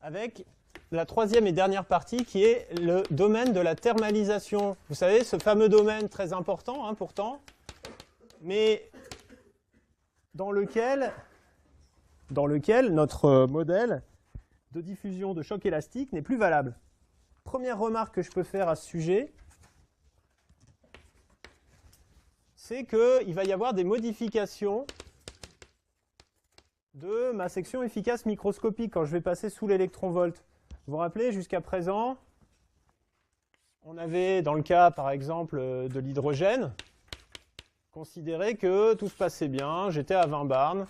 avec la troisième et dernière partie qui est le domaine de la thermalisation. Vous savez, ce fameux domaine très important, hein, pourtant, mais dans lequel notre modèle de diffusion de choc élastique n'est plus valable. Première remarque que je peux faire à ce sujet, c'est qu'il va y avoir des modifications de ma section efficace microscopique quand je vais passer sous l'électronvolt. Vous vous rappelez, jusqu'à présent, on avait, dans le cas, par exemple, de l'hydrogène, considéré que tout se passait bien, j'étais à 20 barnes,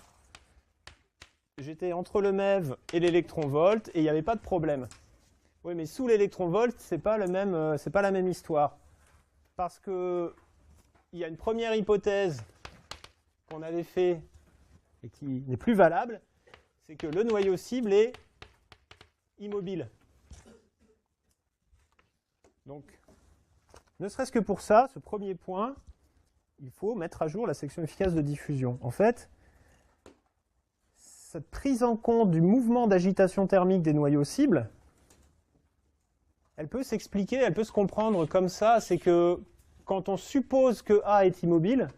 j'étais entre le MeV et l'électronvolt, et il n'y avait pas de problème. Oui, mais sous l'électronvolt, c'est pas la même histoire. Parce que il y a une première hypothèse qu'on avait fait et qui n'est plus valable, c'est que le noyau cible est immobile. Donc, ne serait-ce que pour ça, ce premier point, il faut mettre à jour la section efficace de diffusion. En fait, cette prise en compte du mouvement d'agitation thermique des noyaux cibles, elle peut s'expliquer, elle peut se comprendre comme ça, c'est que quand on suppose que A est immobile,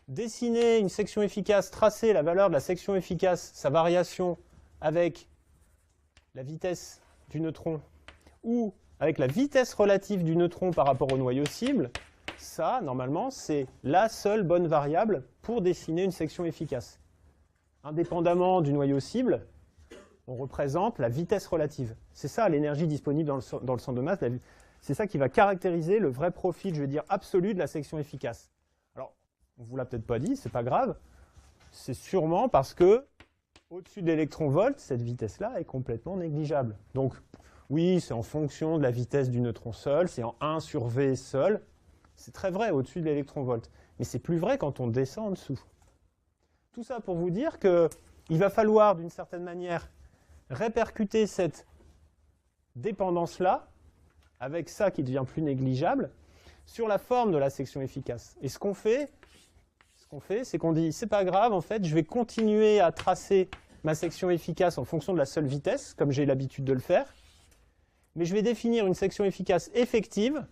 dessiner une section efficace, tracer la valeur de la section efficace, sa variation avec la vitesse du neutron ou avec la vitesse relative du neutron par rapport au noyau cible, ça, normalement, c'est la seule bonne variable pour dessiner une section efficace. Indépendamment du noyau cible, on représente la vitesse relative. C'est ça l'énergie disponible dans le centre de masse. C'est ça qui va caractériser le vrai profil, je veux dire, absolu de la section efficace. Alors, on ne vous l'a peut-être pas dit, c'est pas grave. C'est sûrement parce que, au-dessus de l'électronvolt, cette vitesse-là est complètement négligeable. Donc, oui, c'est en fonction de la vitesse du neutron seul, c'est en 1 sur V seul. C'est très vrai au-dessus de l'électronvolt. Mais c'est plus vrai quand on descend en dessous. Tout ça pour vous dire qu'il va falloir, d'une certaine manière, répercuter cette dépendance-là, avec ça qui devient plus négligeable, sur la forme de la section efficace. Et ce qu'on fait, c'est qu'on dit, c'est pas grave, en fait, je vais continuer à tracer ma section efficace en fonction de la seule vitesse, comme j'ai l'habitude de le faire, mais je vais définir une section efficace effective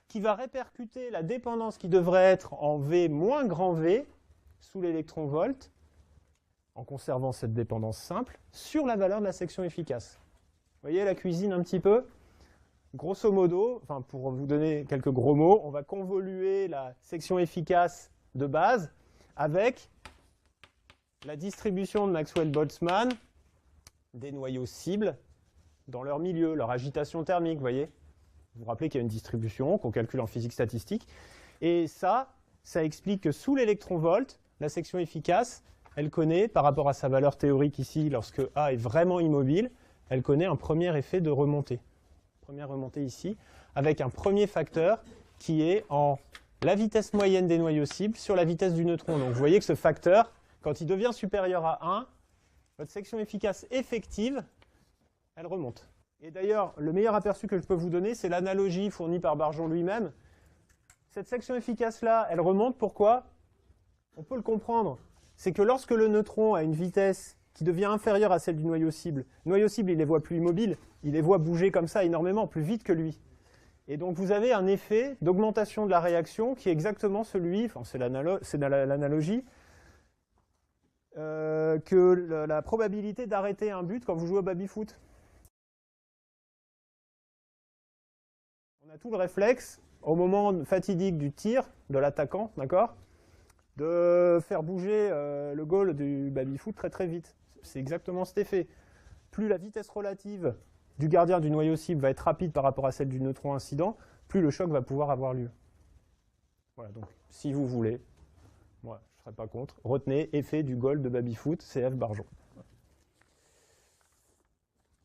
qui va répercuter la dépendance qui devrait être en V moins grand V, sous l'électronvolt, en conservant cette dépendance simple, sur la valeur de la section efficace. Vous voyez la cuisine un petit peu ? Grosso modo, enfin pour vous donner quelques gros mots, on va convoluer la section efficace de base avec la distribution de Maxwell-Boltzmann des noyaux cibles dans leur milieu, leur agitation thermique, vous voyez ? Vous vous rappelez qu'il y a une distribution qu'on calcule en physique statistique. Et ça explique que sous l'électronvolt, la section efficace, elle connaît, par rapport à sa valeur théorique ici, lorsque A est vraiment immobile, elle connaît un premier effet de remontée. Première remontée ici, avec un premier facteur qui est en la vitesse moyenne des noyaux cibles sur la vitesse du neutron. Donc vous voyez que ce facteur, quand il devient supérieur à 1, votre section efficace effective, elle remonte. Et d'ailleurs, le meilleur aperçu que je peux vous donner, c'est l'analogie fournie par Barjon lui-même. Cette section efficace-là, elle remonte, pourquoi ? On peut le comprendre. C'est que lorsque le neutron a une vitesse qui devient inférieure à celle du noyau cible, il les voit plus immobiles, il les voit bouger comme ça énormément, plus vite que lui. Et donc vous avez un effet d'augmentation de la réaction qui est exactement celui, enfin c'est l'analogie, que la probabilité d'arrêter un but quand vous jouez au baby-foot. On a tout le réflexe, au moment fatidique du tir de l'attaquant, d'accord, de faire bouger le goal du baby-foot très très vite. C'est exactement cet effet. Plus la vitesse relative du gardien du noyau cible va être rapide par rapport à celle du neutron incident, plus le choc va pouvoir avoir lieu. Voilà, donc si vous voulez, moi je ne serai pas contre, retenez effet du goal de baby-foot, CF Barjon.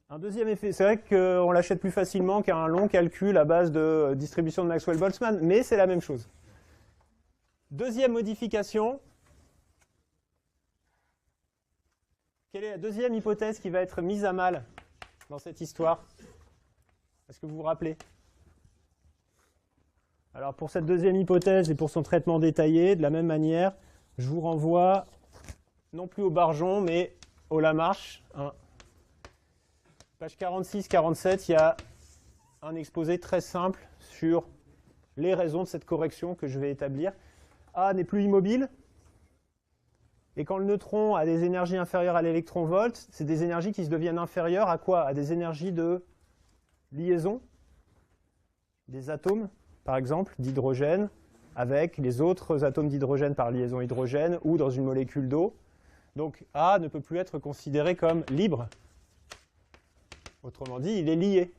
Un deuxième effet, c'est vrai qu'on l'achète plus facilement qu'un long calcul à base de distribution de Maxwell-Boltzmann, mais c'est la même chose. Deuxième modification. Quelle est la deuxième hypothèse qui va être mise à mal dans cette histoire? Est-ce que vous vous rappelez? Alors pour cette deuxième hypothèse et pour son traitement détaillé, de la même manière, je vous renvoie non plus au Barjon, mais au Lamarche, hein, Page 46-47, il y a un exposé très simple sur les raisons de cette correction que je vais établir. A n'est plus immobile. Et quand le neutron a des énergies inférieures à l'électron-volt, c'est des énergies qui se deviennent inférieures à quoi? À des énergies de liaison des atomes, par exemple, d'hydrogène, avec les autres atomes d'hydrogène par liaison hydrogène ou dans une molécule d'eau. Donc A ne peut plus être considéré comme libre. Autrement dit, il est lié.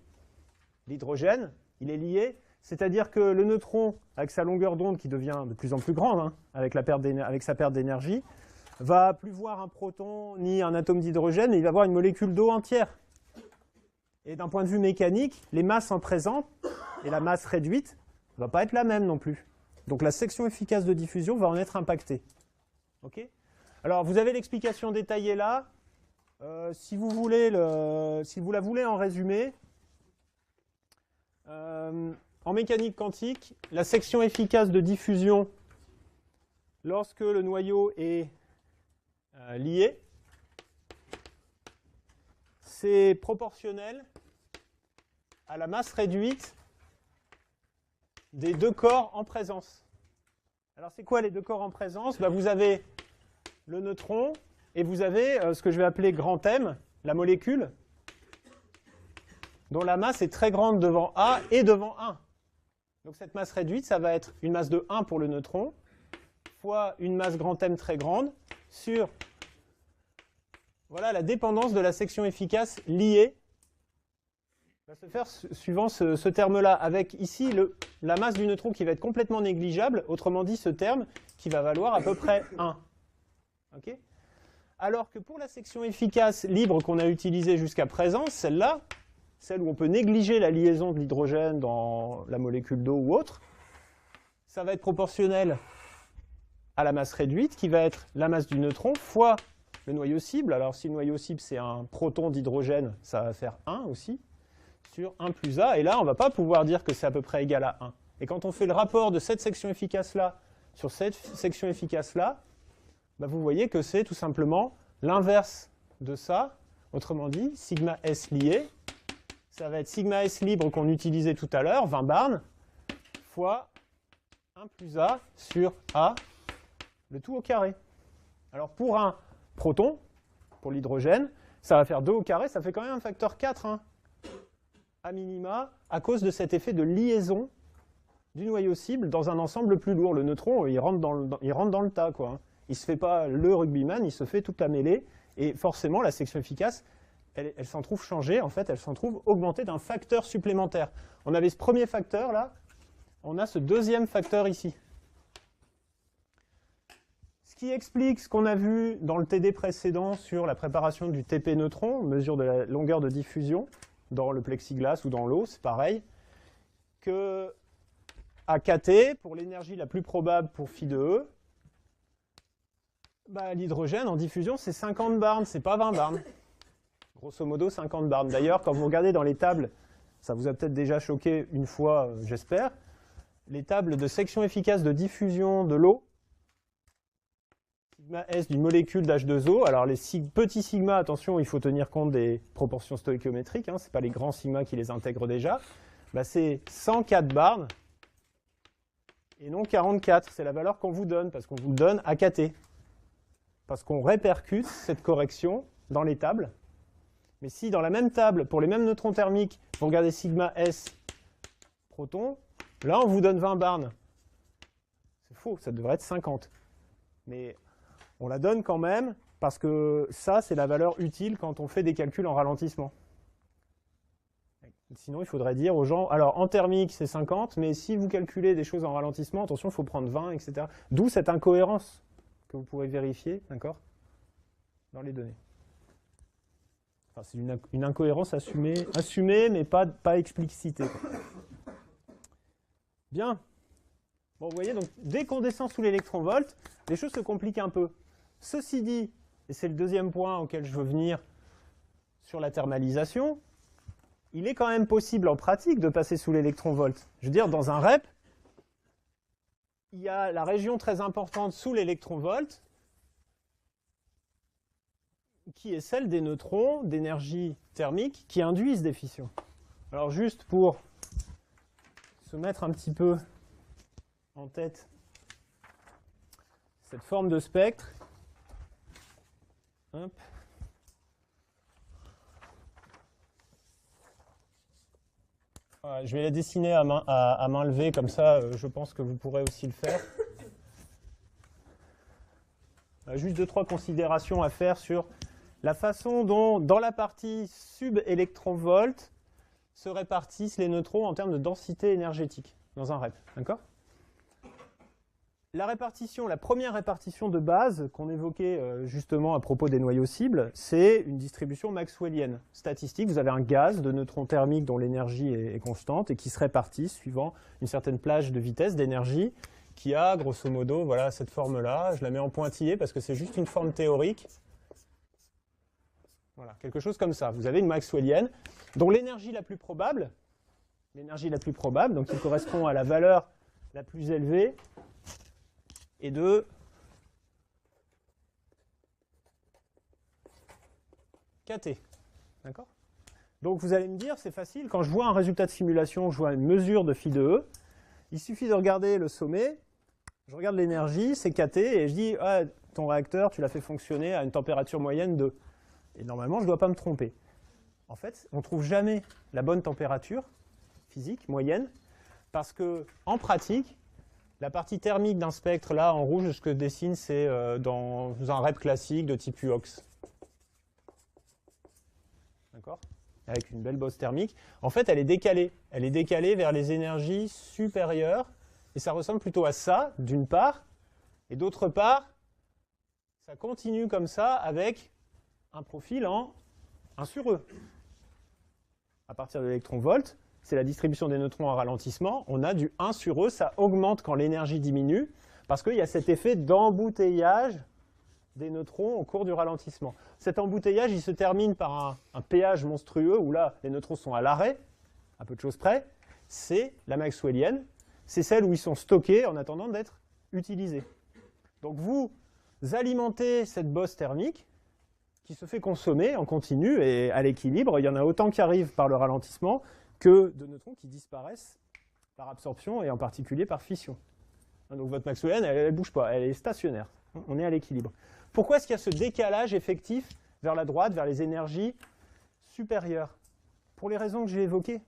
L'hydrogène, il est lié, c'est-à-dire que le neutron, avec sa longueur d'onde qui devient de plus en plus grande, hein, avec sa perte d'énergie, va plus voir un proton ni un atome d'hydrogène, et il va voir une molécule d'eau entière. Et d'un point de vue mécanique, les masses en présence et la masse réduite ne va pas être la même non plus. Donc la section efficace de diffusion va en être impactée. Okay. Alors vous avez l'explication détaillée là. Si vous la voulez en résumé, en mécanique quantique, la section efficace de diffusion, lorsque le noyau est lié, c'est proportionnel à la masse réduite des deux corps en présence. Alors c'est quoi les deux corps en présence? Vous avez le neutron et vous avez ce que je vais appeler grand M, la molécule, dont la masse est très grande devant A et devant 1. Donc cette masse réduite, ça va être une masse de 1 pour le neutron, fois une masse grand M très grande, sur voilà, la dépendance de la section efficace liée va se faire suivant ce terme-là, avec ici la masse du neutron qui va être complètement négligeable, autrement dit ce terme qui va valoir à peu près 1. Okay. Alors que pour la section efficace libre qu'on a utilisée jusqu'à présent, celle-là, celle où on peut négliger la liaison de l'hydrogène dans la molécule d'eau ou autre, ça va être proportionnel à la masse réduite, qui va être la masse du neutron fois le noyau cible. Alors si le noyau cible c'est un proton d'hydrogène, ça va faire 1 aussi, sur 1 plus A, et là on ne va pas pouvoir dire que c'est à peu près égal à 1. Et quand on fait le rapport de cette section efficace-là sur cette section efficace-là, vous voyez que c'est tout simplement l'inverse de ça, autrement dit, sigma S lié, ça va être sigma S libre qu'on utilisait tout à l'heure, 20 barnes, fois 1 plus A sur A, le tout au carré. Alors pour un proton, pour l'hydrogène, ça va faire 2 au carré, ça fait quand même un facteur 4, hein, à minima, à cause de cet effet de liaison du noyau cible dans un ensemble plus lourd. Le neutron, il rentre dans le tas, quoi, hein. Il ne se fait pas le rugbyman, il se fait toute la mêlée, et forcément la section efficace, elle s'en trouve changée, en fait, elle s'en trouve augmentée d'un facteur supplémentaire. On avait ce premier facteur là, on a ce deuxième facteur ici. Ce qui explique ce qu'on a vu dans le TD précédent sur la préparation du TP neutron, mesure de la longueur de diffusion, dans le plexiglas ou dans l'eau, c'est pareil, que à kT, pour l'énergie la plus probable pour phi de E, l'hydrogène en diffusion c'est 50 barnes, c'est pas 20 barnes. Grosso modo 50 barnes. D'ailleurs, quand vous regardez dans les tables, ça vous a peut-être déjà choqué une fois, j'espère, les tables de section efficace de diffusion de l'eau, sigma S d'une molécule d'H2O, alors les petits sigma, attention, il faut tenir compte des proportions stoïchiométriques, hein, ce n'est pas les grands sigma qui les intègrent déjà, c'est 104 barnes, et non 44, c'est la valeur qu'on vous donne, parce qu'on vous le donne à kT. Parce qu'on répercute cette correction dans les tables. Mais si dans la même table, pour les mêmes neutrons thermiques, vous regardez sigma S proton, là on vous donne 20 barnes. C'est faux, ça devrait être 50. Mais on la donne quand même, parce que ça c'est la valeur utile quand on fait des calculs en ralentissement. Sinon il faudrait dire aux gens, alors en thermique c'est 50, mais si vous calculez des choses en ralentissement, attention il faut prendre 20, etc. D'où cette incohérence que vous pourrez vérifier, d'accord, dans les données. Enfin, c'est une incohérence assumée mais pas explicitée, quoi. Bien. Bon, vous voyez, donc dès qu'on descend sous l'électron-volt, les choses se compliquent un peu. Ceci dit, et c'est le deuxième point auquel je veux venir sur la thermalisation, il est quand même possible en pratique de passer sous l'électron-volt. Je veux dire, dans un REP, il y a la région très importante sous l'électron-volt, qui est celle des neutrons d'énergie thermique qui induisent des fissions. Alors juste pour se mettre un petit peu en tête cette forme de spectre, hop. Voilà, je vais la dessiner à main levée, comme ça je pense que vous pourrez aussi le faire. Juste 2-3 considérations à faire sur la façon dont, dans la partie sub-électronvolt, se répartissent les neutrons en termes de densité énergétique dans un REP. D'accord ? La première répartition de base qu'on évoquait justement à propos des noyaux cibles, c'est une distribution maxwellienne statistique. Vous avez un gaz de neutrons thermiques dont l'énergie est constante et qui se répartit suivant une certaine plage de vitesse d'énergie qui a, grosso modo, voilà, cette forme-là. Je la mets en pointillé parce que c'est juste une forme théorique. Voilà, quelque chose comme ça. Vous avez une maxwellienne dont l'énergie la plus probable, donc qui correspond à la valeur la plus élevée, est de kT. D'accord ? Donc vous allez me dire, c'est facile, quand je vois un résultat de simulation, je vois une mesure de phi de E, il suffit de regarder le sommet, je regarde l'énergie, c'est kT, et je dis, ah, ton réacteur, tu l'as fait fonctionner à une température moyenne de... Et normalement, je ne dois pas me tromper. En fait, on ne trouve jamais la bonne température physique moyenne, parce que en pratique, la partie thermique d'un spectre, là, en rouge, ce que je dessine, c'est dans un REP classique de type UOX. D'accord ? Avec une belle bosse thermique. En fait, elle est décalée. Elle est décalée vers les énergies supérieures. Et ça ressemble plutôt à ça, d'une part. Et d'autre part, ça continue comme ça avec un profil en 1 sur E. À partir de l'électron-volt, c'est la distribution des neutrons en ralentissement. On a du 1 sur E, ça augmente quand l'énergie diminue, parce qu'il y a cet effet d'embouteillage des neutrons au cours du ralentissement. Cet embouteillage, il se termine par un pH monstrueux, où là, les neutrons sont à l'arrêt, à peu de choses près. C'est la maxwellienne. C'est celle où ils sont stockés en attendant d'être utilisés. Donc vous alimentez cette bosse thermique, qui se fait consommer en continu, et à l'équilibre, il y en a autant qui arrivent par le ralentissement, que de neutrons qui disparaissent par absorption et en particulier par fission. Donc votre maxwellienne, elle ne bouge pas, elle est stationnaire. On est à l'équilibre. Pourquoi est-ce qu'il y a ce décalage effectif vers la droite, vers les énergies supérieures? Pour les raisons que j'ai évoquées.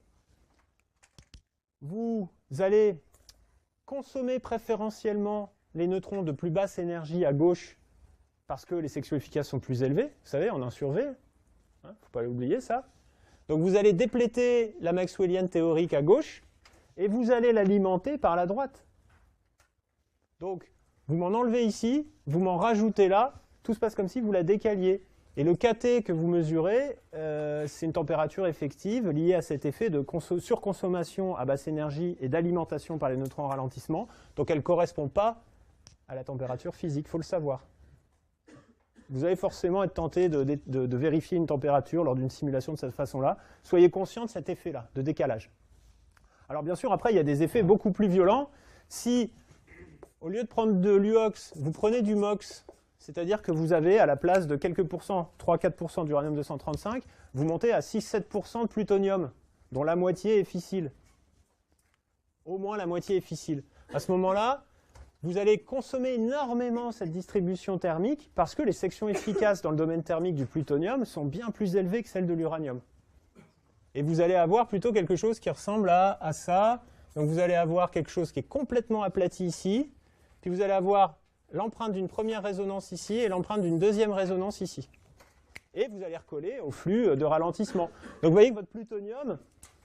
Vous allez consommer préférentiellement les neutrons de plus basse énergie à gauche parce que les sections efficaces sont plus élevées, vous savez, en 1 sur V. Il ne faut pas l'oublier, ça. Donc vous allez dépléter la maxwellienne théorique à gauche et vous allez l'alimenter par la droite. Donc vous m'en enlevez ici, vous m'en rajoutez là, tout se passe comme si vous la décaliez. Et le kT que vous mesurez, c'est une température effective liée à cet effet de surconsommation à basse énergie et d'alimentation par les neutrons en ralentissement. Donc elle ne correspond pas à la température physique, il faut le savoir. Vous allez forcément être tenté de vérifier une température lors d'une simulation de cette façon-là. Soyez conscient de cet effet-là, de décalage. Alors bien sûr, après, il y a des effets beaucoup plus violents. Si, au lieu de prendre de l'UOX, vous prenez du MOX, c'est-à-dire que vous avez, à la place de quelques pourcents, 3-4% d'uranium-235, vous montez à 6-7% de plutonium, dont la moitié est fissile. Au moins la moitié est fissile. À ce moment-là, vous allez consommer énormément cette distribution thermique parce que les sections efficaces dans le domaine thermique du plutonium sont bien plus élevées que celles de l'uranium. Et vous allez avoir plutôt quelque chose qui ressemble à ça. Donc vous allez avoir quelque chose qui est complètement aplati ici, puis vous allez avoir l'empreinte d'une première résonance ici et l'empreinte d'une deuxième résonance ici. Et vous allez recoller au flux de ralentissement. Donc vous voyez que votre plutonium,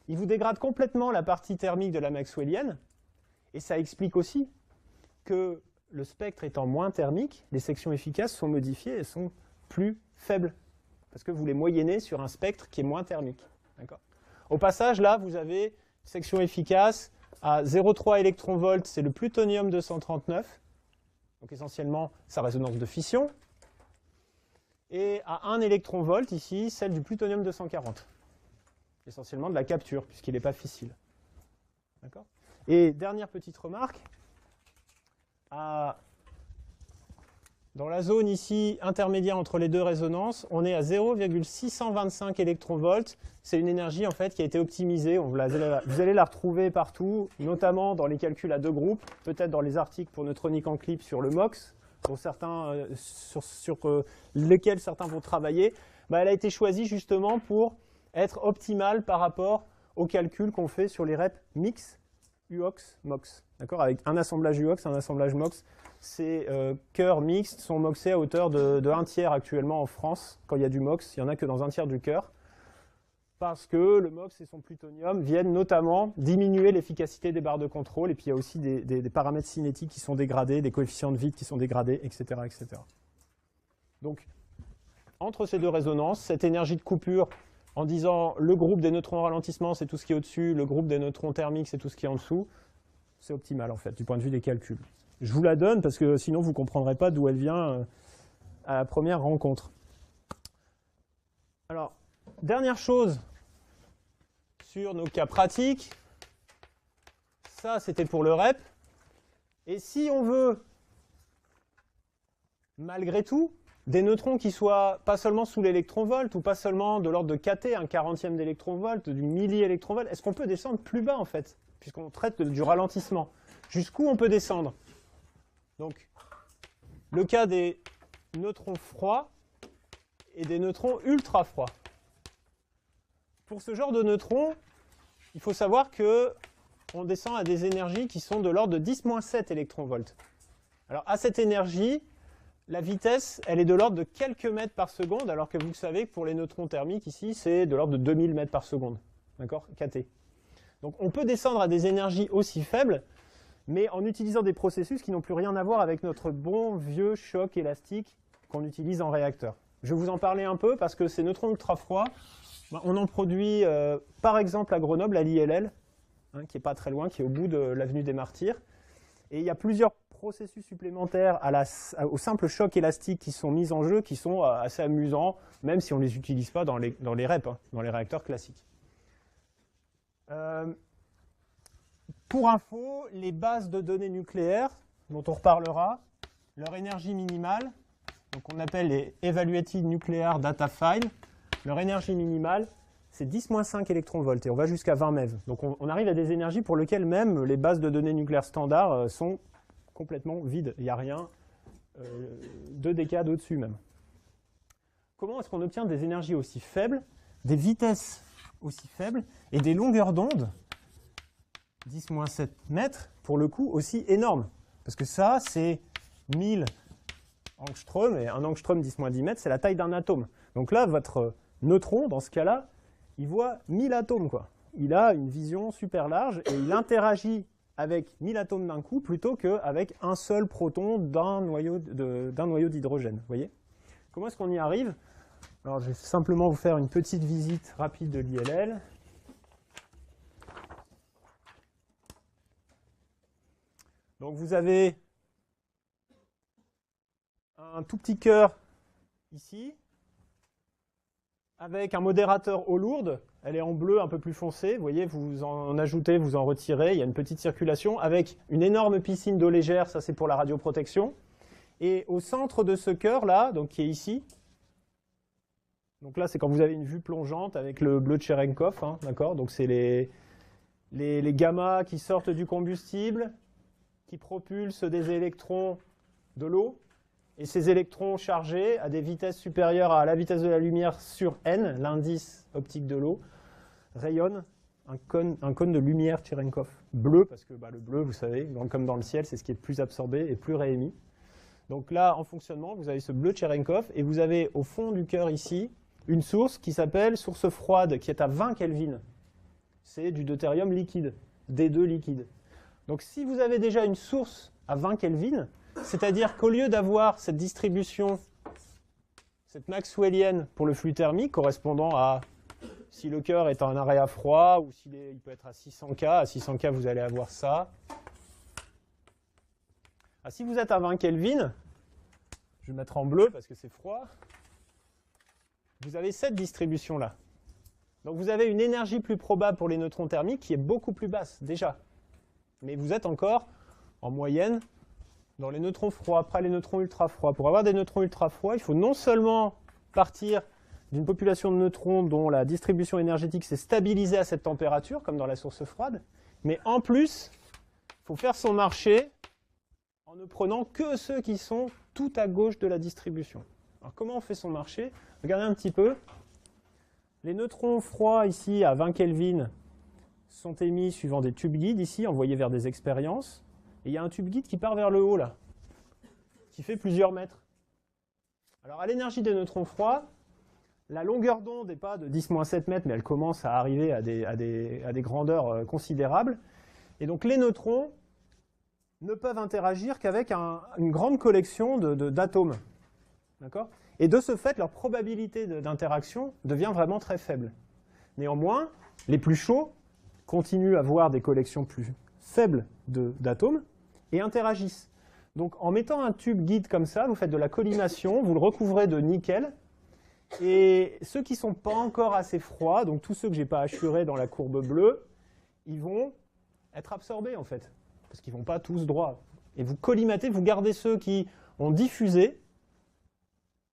il vous dégrade complètement la partie thermique de la maxwellienne, et ça explique aussi que le spectre étant moins thermique, les sections efficaces sont modifiées et sont plus faibles, parce que vous les moyennez sur un spectre qui est moins thermique. Au passage, là, vous avez une section efficace à 0,3 électronvolts, c'est le plutonium-239, donc essentiellement sa résonance de fission, et à 1 électronvolt, ici, celle du plutonium-240, essentiellement de la capture, puisqu'il n'est pas fissile. Et dernière petite remarque, à Dans la zone ici intermédiaire entre les deux résonances, on est à 0,625 électronvolts. C'est une énergie en fait qui a été optimisée. Vous allez la retrouver partout, notamment dans les calculs à deux groupes, peut-être dans les articles pour neutronique en clip sur le MOX, sur lesquels certains vont travailler. Elle a été choisie justement pour être optimale par rapport aux calculs qu'on fait sur les reps mix, UOX, MOX. D'accord, avec un assemblage UOX, un assemblage MOX. Ces cœurs mixtes sont moxés à hauteur de 1/3 actuellement en France. Quand il y a du MOX, il n'y en a que dans 1/3 du cœur. Parce que le MOX et son plutonium viennent notamment diminuer l'efficacité des barres de contrôle. Et puis il y a aussi des paramètres cinétiques qui sont dégradés, des coefficients de vide qui sont dégradés, etc., etc. Donc, entre ces deux résonances, cette énergie de coupure, en disant le groupe des neutrons en ralentissement, c'est tout ce qui est au-dessus, le groupe des neutrons thermiques, c'est tout ce qui est en dessous, c'est optimal en fait, du point de vue des calculs. Je vous la donne parce que sinon vous ne comprendrez pas d'où elle vient à la première rencontre. Alors, dernière chose sur nos cas pratiques, ça c'était pour le REP. Et si on veut, malgré tout, des neutrons qui soient pas seulement sous l'électronvolt ou pas seulement de l'ordre de kT, un 40e d'électronvolt, du milliélectronvolt, est-ce qu'on peut descendre plus bas en fait, puisqu'on traite du ralentissement? Jusqu'où on peut descendre? Donc, le cas des neutrons froids et des neutrons ultra froids. Pour ce genre de neutrons, il faut savoir qu'on descend à des énergies qui sont de l'ordre de 10-7 électronvolts. Alors, à cette énergie, la vitesse, elle est de l'ordre de quelques mètres par seconde, alors que vous savez que pour les neutrons thermiques, ici, c'est de l'ordre de 2000 mètres par seconde. D'accord? kT. Donc, on peut descendre à des énergies aussi faibles, mais en utilisant des processus qui n'ont plus rien à voir avec notre bon vieux choc élastique qu'on utilise en réacteur. Je vais vous en parler un peu parce que ces neutrons ultra froids, on en produit par exemple à Grenoble, à l'ILL, qui n'est pas très loin, qui est au bout de l'avenue des Martyrs. Et il y a plusieurs processus supplémentaires au simple choc élastique qui sont mis en jeu, qui sont assez amusants, même si on ne les utilise pas dans les REP, dans les réacteurs classiques. Pour info, les bases de données nucléaires, dont on reparlera, leur énergie minimale, donc on appelle les Evaluated Nuclear Data Files, leur énergie minimale, c'est 10-5 électronvolts, et on va jusqu'à 20 MeV. Donc on arrive à des énergies pour lesquelles même les bases de données nucléaires standards sont complètement vides. Il n'y a rien, 2 décades au-dessus même. Comment est-ce qu'on obtient des énergies aussi faibles, des vitesses aussi faibles, et des longueurs d'onde 10-7 mètres, pour le coup, aussi énorme. Parce que ça, c'est 1000 angstroms, et un angstrom 10-10 mètres, c'est la taille d'un atome. Donc là, votre neutron, dans ce cas-là, il voit 1000 atomes, quoi. Il a une vision super large, et il interagit avec 1000 atomes d'un coup, plutôt qu'avec un seul proton d'un noyau d'hydrogène. Vous voyez? Comment est-ce qu'on y arrive? Alors, je vais simplement vous faire une petite visite rapide de l'ILL. Donc vous avez un tout petit cœur ici, avec un modérateur eau lourde. Elle est en bleu un peu plus foncé. Vous voyez, vous en ajoutez, vous en retirez. Il y a une petite circulation avec une énorme piscine d'eau légère. Ça, c'est pour la radioprotection. Et au centre de ce cœur-là, donc qui est ici, donc là, c'est quand vous avez une vue plongeante avec le bleu de Cherenkov. D'accord? Donc c'est les gammas qui sortent du combustible, qui propulsent des électrons de l'eau, et ces électrons chargés à des vitesses supérieures à la vitesse de la lumière sur n, l'indice optique de l'eau, rayonnent un cône de lumière Cherenkov. Bleu, parce que le bleu, vous savez, comme dans le ciel, c'est ce qui est le plus absorbé et plus réémis. Donc là, en fonctionnement, vous avez ce bleu Cherenkov, et vous avez au fond du cœur ici, une source qui s'appelle source froide, qui est à 20 Kelvin. C'est du deutérium liquide, D2 liquide. Donc si vous avez déjà une source à 20 Kelvin, c'est-à-dire qu'au lieu d'avoir cette distribution, cette maxwellienne pour le flux thermique, correspondant à si le cœur est en arrêt à froid, ou il peut être à 600 K, à 600 K vous allez avoir ça. Si vous êtes à 20 Kelvin, je vais mettre en bleu parce que c'est froid, vous avez cette distribution-là. Donc vous avez une énergie plus probable pour les neutrons thermiques qui est beaucoup plus basse déjà. Mais vous êtes encore, en moyenne, dans les neutrons froids, après les neutrons ultra froids. Pour avoir des neutrons ultra froids, il faut non seulement partir d'une population de neutrons dont la distribution énergétique s'est stabilisée à cette température, comme dans la source froide, mais en plus, il faut faire son marché en ne prenant que ceux qui sont tout à gauche de la distribution. Alors comment on fait son marché? Regardez un petit peu. Les neutrons froids ici à 20 Kelvin sont émis suivant des tubes guides ici, envoyés vers des expériences. Et il y a un tube guide qui part vers le haut là, qui fait plusieurs mètres. Alors à l'énergie des neutrons froids, la longueur d'onde n'est pas de 10-7 mètres, mais elle commence à arriver à des grandeurs considérables. Et donc les neutrons ne peuvent interagir qu'avec une grande collection d'atomes. D'accord ? Et de ce fait, leur probabilité d'interaction devient vraiment très faible. Néanmoins, les plus chauds continuent à avoir des collections plus faibles d'atomes et interagissent. Donc en mettant un tube guide comme ça, vous faites de la collimation, vous le recouvrez de nickel, et ceux qui ne sont pas encore assez froids, donc tous ceux que je n'ai pas assurés dans la courbe bleue, ils vont être absorbés en fait, parce qu'ils ne vont pas tous droit. Et vous collimatez, vous gardez ceux qui ont diffusé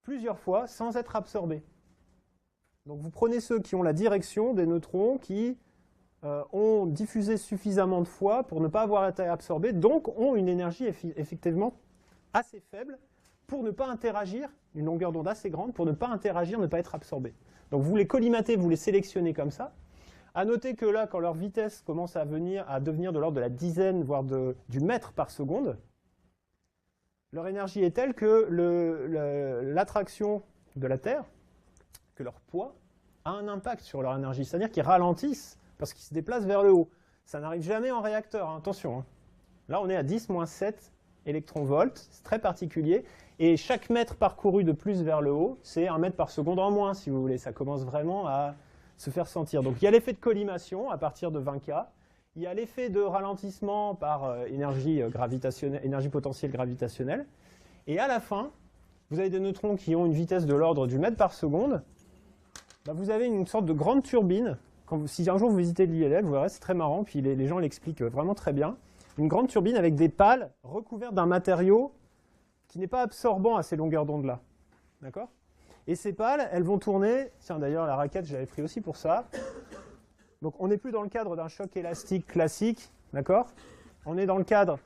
plusieurs fois sans être absorbés. Donc vous prenez ceux qui ont la direction des neutrons qui ont diffusé suffisamment de fois pour ne pas avoir été absorbés, donc ont une énergie effectivement assez faible pour ne pas interagir, une longueur d'onde assez grande, pour ne pas interagir, ne pas être absorbés. Donc vous les collimatez, vous les sélectionnez comme ça. À noter que là, quand leur vitesse commence à devenir de l'ordre de la dizaine, voire du mètre par seconde, leur énergie est telle que l'attraction de la Terre, que leur poids, a un impact sur leur énergie. C'est-à-dire qu'ils ralentissent parce qu'ils se déplacent vers le haut. Ça n'arrive jamais en réacteur, hein, attention. Hein. Là, on est à 10-7 électronvolts, c'est très particulier. Et chaque mètre parcouru de plus vers le haut, c'est 1 mètre par seconde en moins, si vous voulez. Ça commence vraiment à se faire sentir. Donc il y a l'effet de collimation à partir de 20 K. Il y a l'effet de ralentissement par énergie potentielle gravitationnelle. Et à la fin, vous avez des neutrons qui ont une vitesse de l'ordre du mètre par seconde. Ben, vous avez une sorte de grande turbine. Si un jour vous visitez l'ILL, vous verrez, c'est très marrant, puis les gens l'expliquent vraiment très bien. Une grande turbine avec des pales recouvertes d'un matériau qui n'est pas absorbant à ces longueurs d'onde-là. D'accord ? Et ces pales, elles vont tourner. Tiens, d'ailleurs, la raquette, je l'avais pris aussi pour ça. Donc, on n'est plus dans le cadre d'un choc élastique classique, d'accord ? On est dans le cadre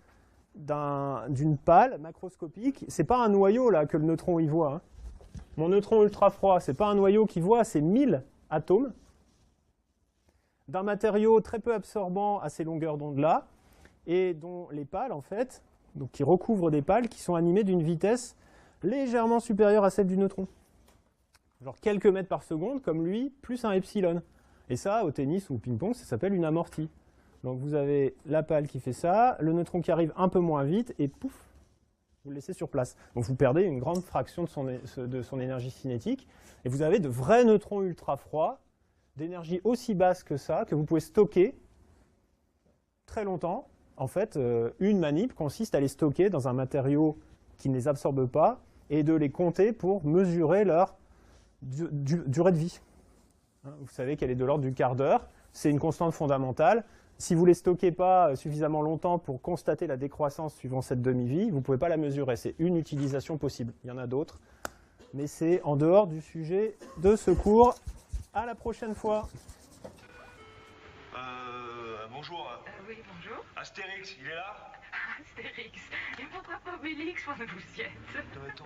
d'une pale macroscopique. C'est pas un noyau là que le neutron y voit. Hein. Mon neutron ultra froid, c'est pas un noyau qu'il voit, c'est 1000 atomes d'un matériau très peu absorbant à ces longueurs d'onde-là, et dont les pales, en fait, donc qui recouvrent des pales qui sont animées d'une vitesse légèrement supérieure à celle du neutron. Genre quelques mètres par seconde, comme lui, plus un epsilon. Et ça, au tennis ou au ping-pong, ça s'appelle une amortie. Donc vous avez la pale qui fait ça, le neutron qui arrive un peu moins vite, et pouf, vous le laissez sur place. Donc vous perdez une grande fraction de son énergie cinétique, et vous avez de vrais neutrons ultra froids, d'énergie aussi basse que ça, que vous pouvez stocker très longtemps. En fait, une manip consiste à les stocker dans un matériau qui ne les absorbe pas et de les compter pour mesurer leur durée de vie. Vous savez qu'elle est de l'ordre du quart d'heure. C'est une constante fondamentale. Si vous ne les stockez pas suffisamment longtemps pour constater la décroissance suivant cette demi-vie, vous ne pouvez pas la mesurer. C'est une utilisation possible. Il y en a d'autres. Mais c'est en dehors du sujet de ce cours. À la prochaine fois. Bonjour. Oui, bonjour. Astérix, il est là? Astérix. Et pourquoi pas Obélix, pour une poussiette? Attends.